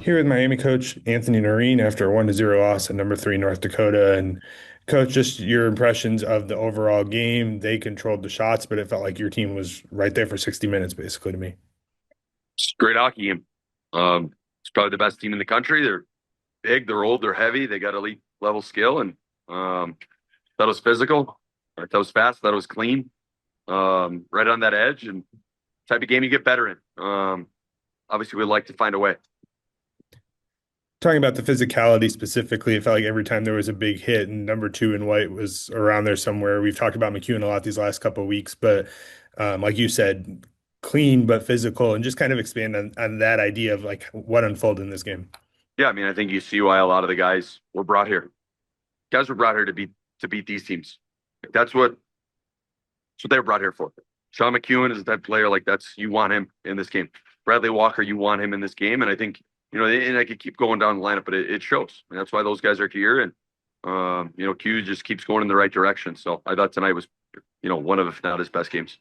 Here with Miami coach Anthony Noreen after a 1-0 loss at number three North Dakota. And coach, just your impressions of the overall game. They controlled the shots, but it felt like your team was right there for 60 minutes, basically, to me. It's a great hockey game. It's probably the best team in the country. They're big, they're old, they're heavy, they got elite level skill, and that was physical. That was fast. That was clean. Right on that edge, and type of game you get better in. Obviously, we'd like to find a way. Talking about the physicality specifically, it felt like every time there was a big hit and number two in white was around there somewhere. We've talked about McEwen a lot these last couple of weeks, but like you said, clean but physical, and just kind of expand on that idea of like what unfolded in this game. Yeah, I mean, I think you see why a lot of the guys were brought here. Guys were brought here to beat these teams. That's what they were brought here for. Sean McEwen is that player like that's you want him in this game. Bradley Walker, you want him in this game, and I think and I could keep going down the lineup, but it shows. And that's why those guys are here, and Q just keeps going in the right direction. So I thought tonight was, one of if not his best games.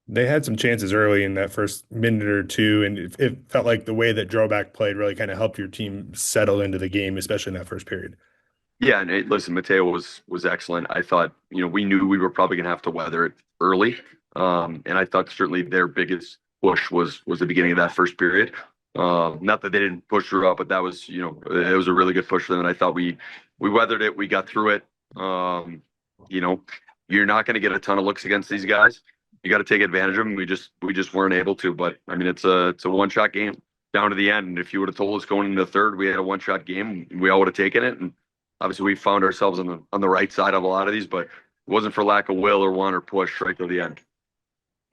They had some chances early in that first minute or two, and it felt like the way that Drovak played really kind of helped your team settle into the game, especially in that first period. Yeah, and listen, Mateo was excellent. I thought, we knew we were probably going to have to weather it early, and I thought certainly their biggest push was the beginning of that first period. Not that they didn't push throughout, but that was, it was a really good push for them, and I thought we weathered it, we got through it. You know, you're not going to get a ton of looks against these guys. You got to take advantage of them. We just weren't able to. But I mean, it's a one shot game down to the end. And if you would have told us going into the third, we had a one shot game, we all would have taken it. And obviously, we found ourselves on the right side of a lot of these, but it wasn't for lack of will or want or push right to the end.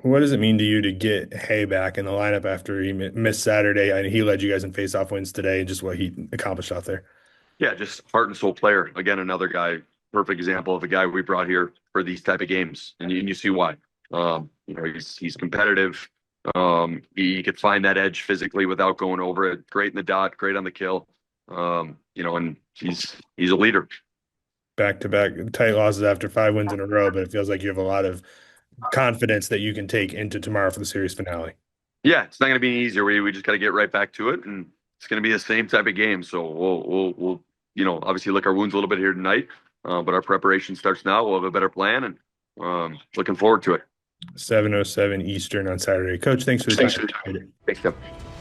What does it mean to you to get Hay back in the lineup after he missed Saturday? And he led you guys in faceoff wins today, and just what he accomplished out there. Yeah, just heart and soul player. Again, another guy, perfect example of a guy we brought here for these type of games, and you see why. He's competitive. He could find that edge physically without going over it. Great in the dot, great on the kill. And he's a leader. Back to back tight losses after 5 wins in a row, but it feels like you have a lot of confidence that you can take into tomorrow for the series finale. Yeah, it's not going to be any easier. We just got to get right back to it, and it's going to be the same type of game. So we'll obviously lick our wounds a little bit here tonight, but our preparation starts now. We'll have a better plan, and looking forward to it. 7:07 Eastern on Saturday. Coach, thanks for the Thanks time. for your time. Appreciate it. Thanks, Tim.